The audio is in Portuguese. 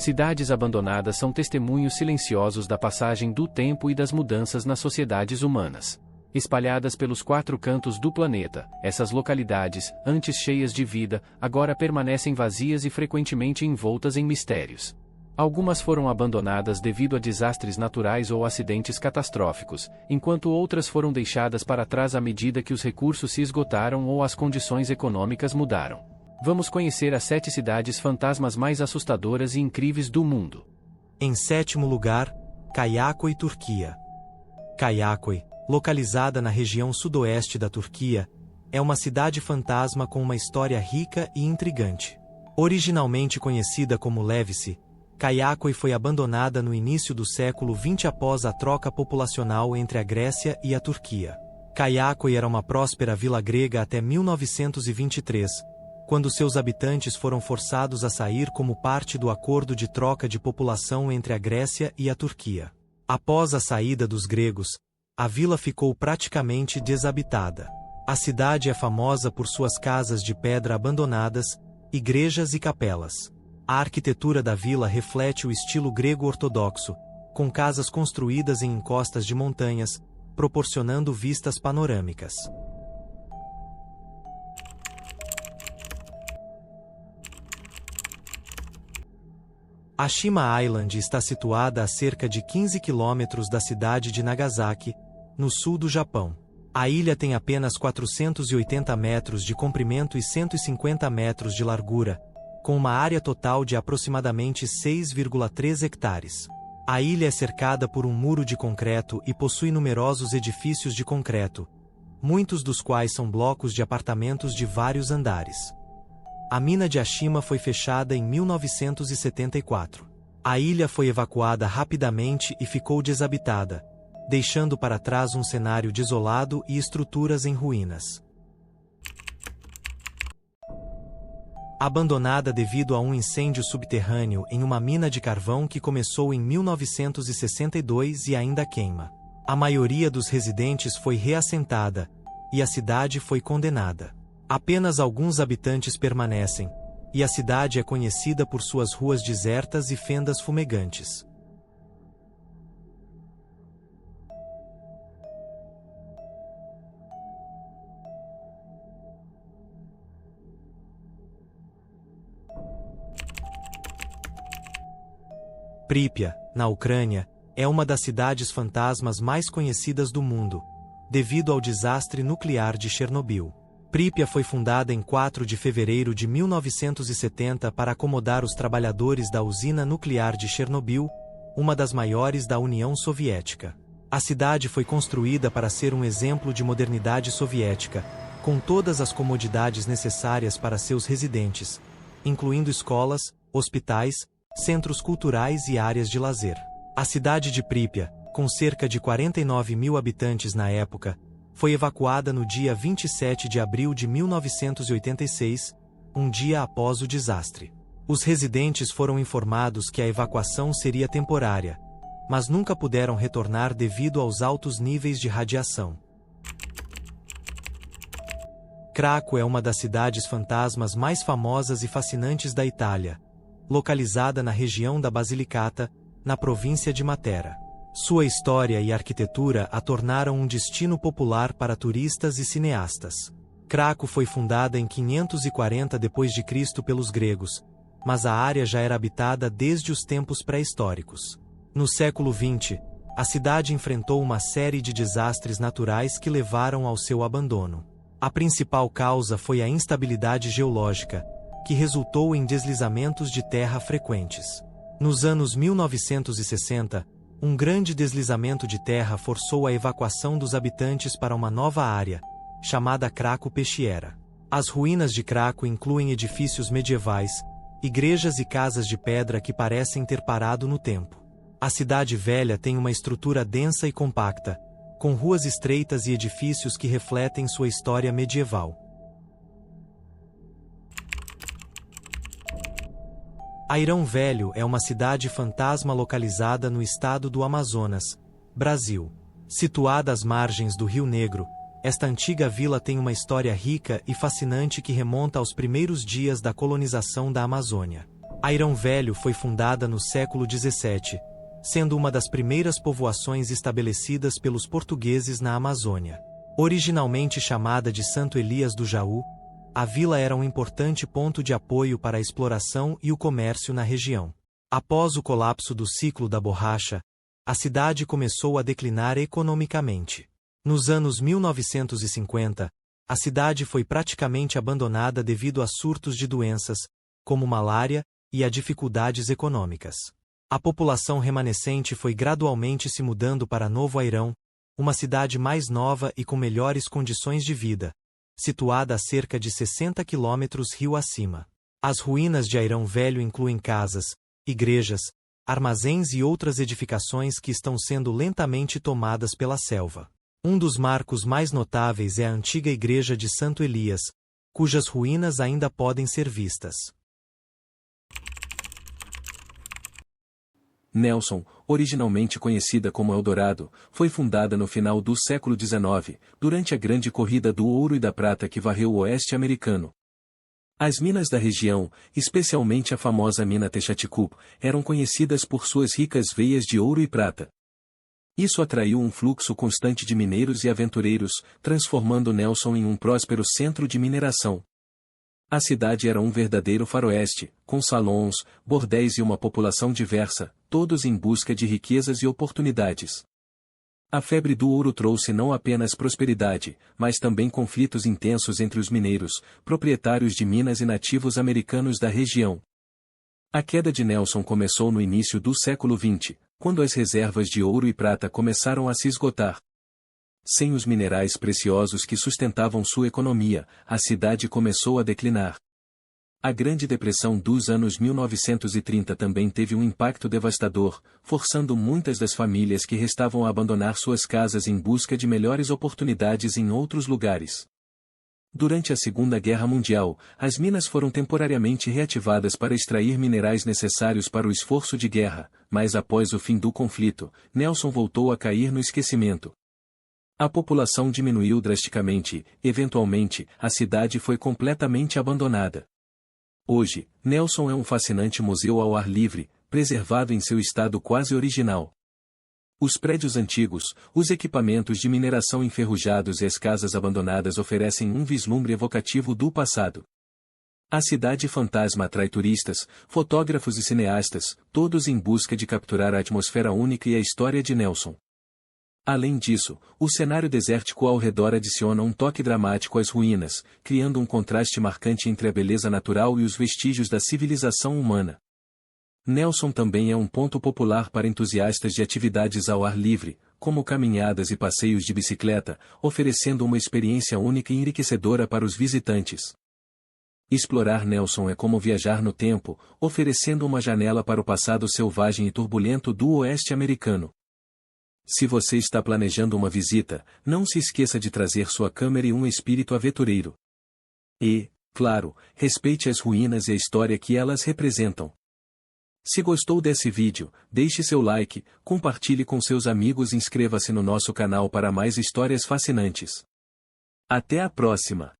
Cidades abandonadas são testemunhos silenciosos da passagem do tempo e das mudanças nas sociedades humanas. Espalhadas pelos 4 cantos do planeta, essas localidades, antes cheias de vida, agora permanecem vazias e frequentemente envoltas em mistérios. Algumas foram abandonadas devido a desastres naturais ou acidentes catastróficos, enquanto outras foram deixadas para trás à medida que os recursos se esgotaram ou as condições econômicas mudaram. Vamos conhecer as 7 cidades fantasmas mais assustadoras e incríveis do mundo. Em 7º lugar, Kayakköy, Turquia. Kayakköy, localizada na região sudoeste da Turquia, é uma cidade fantasma com uma história rica e intrigante. Originalmente conhecida como Levisi, Kayakköy foi abandonada no início do século XX após a troca populacional entre a Grécia e a Turquia. Kayakköy era uma próspera vila grega até 1923, quando seus habitantes foram forçados a sair como parte do acordo de troca de população entre a Grécia e a Turquia. Após a saída dos gregos, a vila ficou praticamente desabitada. A cidade é famosa por suas casas de pedra abandonadas, igrejas e capelas. A arquitetura da vila reflete o estilo grego ortodoxo, com casas construídas em encostas de montanhas, proporcionando vistas panorâmicas. Ashima Island está situada a cerca de 15 quilômetros da cidade de Nagasaki, no sul do Japão. A ilha tem apenas 480 metros de comprimento e 150 metros de largura, com uma área total de aproximadamente 6,3 hectares. A ilha é cercada por um muro de concreto e possui numerosos edifícios de concreto, muitos dos quais são blocos de apartamentos de vários andares. A mina de Ashima foi fechada em 1974. A ilha foi evacuada rapidamente e ficou desabitada, deixando para trás um cenário desolado e estruturas em ruínas. Abandonada devido a um incêndio subterrâneo em uma mina de carvão que começou em 1962 e ainda queima. A maioria dos residentes foi reassentada, e a cidade foi condenada. Apenas alguns habitantes permanecem, e a cidade é conhecida por suas ruas desertas e fendas fumegantes. Pripyat, na Ucrânia, é uma das cidades fantasmas mais conhecidas do mundo, devido ao desastre nuclear de Chernobyl. Pripyat foi fundada em 4 de fevereiro de 1970 para acomodar os trabalhadores da usina nuclear de Chernobyl, uma das maiores da União Soviética. A cidade foi construída para ser um exemplo de modernidade soviética, com todas as comodidades necessárias para seus residentes, incluindo escolas, hospitais, centros culturais e áreas de lazer. A cidade de Pripyat, com cerca de 49 mil habitantes na época, foi evacuada no dia 27 de abril de 1986, um dia após o desastre. Os residentes foram informados que a evacuação seria temporária, mas nunca puderam retornar devido aos altos níveis de radiação. Craco é uma das cidades fantasmas mais famosas e fascinantes da Itália, localizada na região da Basilicata, na província de Matera. Sua história e arquitetura a tornaram um destino popular para turistas e cineastas. Craco foi fundada em 540 d.C. pelos gregos, mas a área já era habitada desde os tempos pré-históricos. No século XX, a cidade enfrentou uma série de desastres naturais que levaram ao seu abandono. A principal causa foi a instabilidade geológica, que resultou em deslizamentos de terra frequentes. Nos anos 1960, um grande deslizamento de terra forçou a evacuação dos habitantes para uma nova área, chamada Craco Peschiera. As ruínas de Craco incluem edifícios medievais, igrejas e casas de pedra que parecem ter parado no tempo. A cidade velha tem uma estrutura densa e compacta, com ruas estreitas e edifícios que refletem sua história medieval. Airão Velho é uma cidade fantasma localizada no estado do Amazonas, Brasil. Situada às margens do Rio Negro, esta antiga vila tem uma história rica e fascinante que remonta aos primeiros dias da colonização da Amazônia. Airão Velho foi fundada no século XVII, sendo uma das primeiras povoações estabelecidas pelos portugueses na Amazônia. Originalmente chamada de Santo Elias do Jaú, a vila era um importante ponto de apoio para a exploração e o comércio na região. Após o colapso do ciclo da borracha, a cidade começou a declinar economicamente. Nos anos 1950, a cidade foi praticamente abandonada devido a surtos de doenças, como malária, e a dificuldades econômicas. A população remanescente foi gradualmente se mudando para Novo Airão, uma cidade mais nova e com melhores condições de vida, situada a cerca de 60 quilômetros rio acima. As ruínas de Airão Velho incluem casas, igrejas, armazéns e outras edificações que estão sendo lentamente tomadas pela selva. Um dos marcos mais notáveis é a antiga igreja de Santo Elias, cujas ruínas ainda podem ser vistas. Nelson, originalmente conhecida como Eldorado, foi fundada no final do século XIX, durante a grande corrida do ouro e da prata que varreu o oeste americano. As minas da região, especialmente a famosa mina Texaticup, eram conhecidas por suas ricas veias de ouro e prata. Isso atraiu um fluxo constante de mineiros e aventureiros, transformando Nelson em um próspero centro de mineração. A cidade era um verdadeiro faroeste, com salões, bordéis e uma população diversa, todos em busca de riquezas e oportunidades. A febre do ouro trouxe não apenas prosperidade, mas também conflitos intensos entre os mineiros, proprietários de minas e nativos americanos da região. A queda de Nelson começou no início do século XX, quando as reservas de ouro e prata começaram a se esgotar. Sem os minerais preciosos que sustentavam sua economia, a cidade começou a declinar. A Grande Depressão dos anos 1930 também teve um impacto devastador, forçando muitas das famílias que restavam a abandonar suas casas em busca de melhores oportunidades em outros lugares. Durante a Segunda Guerra Mundial, as minas foram temporariamente reativadas para extrair minerais necessários para o esforço de guerra, mas após o fim do conflito, Nelson voltou a cair no esquecimento. A população diminuiu drasticamente, eventualmente, a cidade foi completamente abandonada. Hoje, Nelson é um fascinante museu ao ar livre, preservado em seu estado quase original. Os prédios antigos, os equipamentos de mineração enferrujados e as casas abandonadas oferecem um vislumbre evocativo do passado. A cidade fantasma atrai turistas, fotógrafos e cineastas, todos em busca de capturar a atmosfera única e a história de Nelson. Além disso, o cenário desértico ao redor adiciona um toque dramático às ruínas, criando um contraste marcante entre a beleza natural e os vestígios da civilização humana. Nelson também é um ponto popular para entusiastas de atividades ao ar livre, como caminhadas e passeios de bicicleta, oferecendo uma experiência única e enriquecedora para os visitantes. Explorar Nelson é como viajar no tempo, oferecendo uma janela para o passado selvagem e turbulento do oeste americano. Se você está planejando uma visita, não se esqueça de trazer sua câmera e um espírito aventureiro. E, claro, respeite as ruínas e a história que elas representam. Se gostou desse vídeo, deixe seu like, compartilhe com seus amigos e inscreva-se no nosso canal para mais histórias fascinantes. Até a próxima!